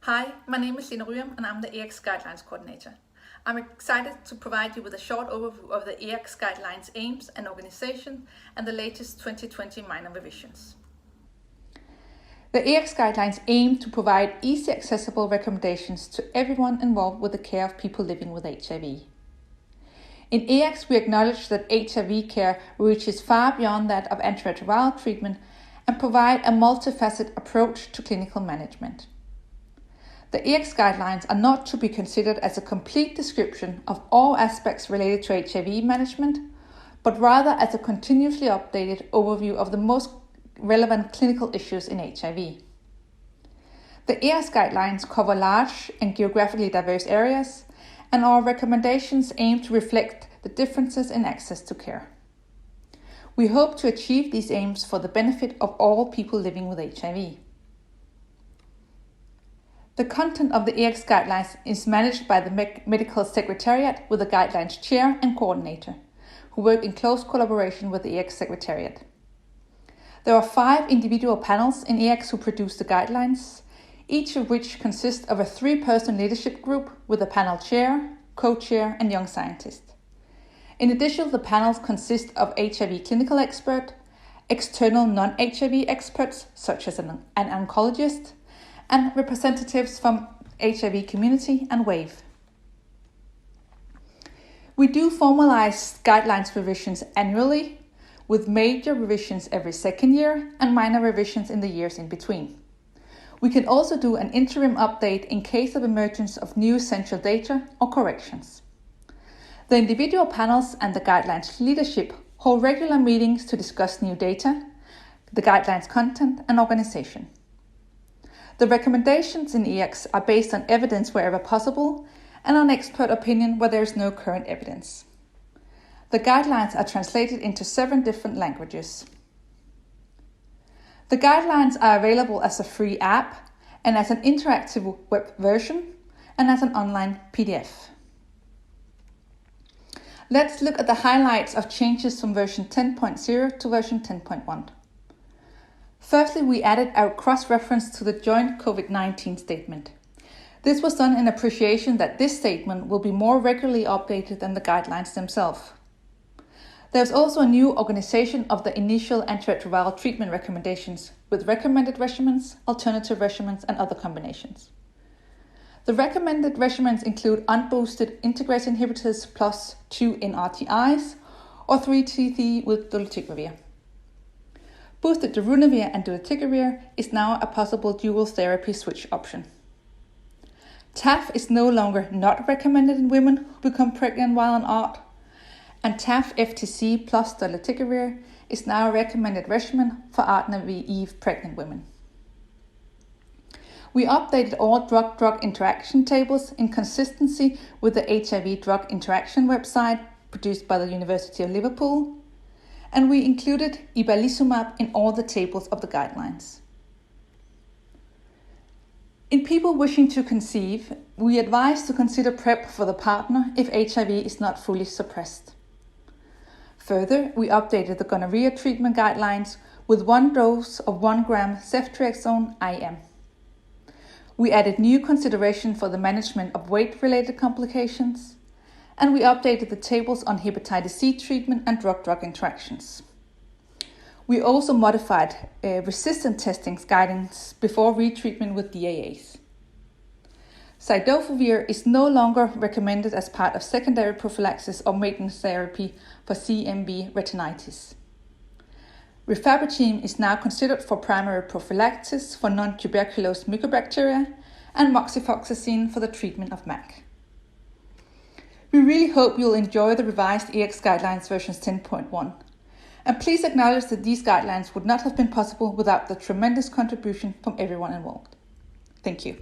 Hi, my name is Lena Ryum and I'm the EACS Guidelines Coordinator. I'm excited to provide you with a short overview of the EACS Guidelines aims and organization and the latest 2020 minor revisions. The EACS Guidelines aim to provide easy accessible recommendations to everyone involved with the care of people living with HIV. In EACS, we acknowledge that HIV care reaches far beyond that of antiretroviral treatment and provide a multifaceted approach to clinical management. The EACS guidelines are not to be considered as a complete description of all aspects related to HIV management, but rather as a continuously updated overview of the most relevant clinical issues in HIV. The EACS guidelines cover large and geographically diverse areas, and our recommendations aim to reflect the differences in access to care. We hope to achieve these aims for the benefit of all people living with HIV. The content of the EACS guidelines is managed by the Medical Secretariat with the Guidelines Chair and Coordinator, who work in close collaboration with the EACS Secretariat. There are 5 individual panels in EACS who produce the guidelines, each of which consists of a 3-person leadership group with a panel chair, co-chair and young scientist. In addition, the panels consist of HIV clinical expert, external non-HIV experts such as an oncologist, and representatives from HIV community and WAVE. We do formalize guidelines revisions annually, with major revisions every second year and minor revisions in the years in between. We can also do an interim update in case of emergence of new essential data or corrections. The individual panels and the guidelines leadership hold regular meetings to discuss new data, the guidelines content and organization. The recommendations in EACS are based on evidence wherever possible and on expert opinion where there is no current evidence. The guidelines are translated into 7 different languages. The guidelines are available as a free app and as an interactive web version and as an online PDF. Let's look at the highlights of changes from version 10.0 to version 10.1. Firstly, we added our cross-reference to the joint COVID-19 statement. This was done in appreciation that this statement will be more regularly updated than the guidelines themselves. There's also a new organization of the initial antiretroviral treatment recommendations with recommended regimens, alternative regimens, and other combinations. The recommended regimens include unboosted integrase inhibitors plus 2 NRTIs or 3TT with dolutegravir. Boosted darunavir and dolutegravir is now a possible dual therapy switch option. TAF is no longer not recommended in women who become pregnant while on ART, and TAF FTC plus dolutegravir is now a recommended regimen for ART-naive pregnant women. We updated all drug-drug interaction tables in consistency with the HIV drug interaction website produced by the University of Liverpool, and we included ibalizumab in all the tables of the guidelines. In people wishing to conceive, we advise to consider PrEP for the partner if HIV is not fully suppressed. Further, we updated the gonorrhea treatment guidelines with 1 dose of 1 gram ceftriaxone IM. We added new consideration for the management of weight-related complications, and we updated the tables on hepatitis C treatment and drug-drug interactions. We also modified resistant testing guidance before retreatment with DAAs. Cidofovir is no longer recommended as part of secondary prophylaxis or maintenance therapy for CMV retinitis. Rifabutin is now considered for primary prophylaxis for non-tuberculous mycobacteria and moxifloxacin for the treatment of MAC. We really hope you'll enjoy the revised EACS Guidelines versions 10.1. And please acknowledge that these guidelines would not have been possible without the tremendous contribution from everyone involved. Thank you.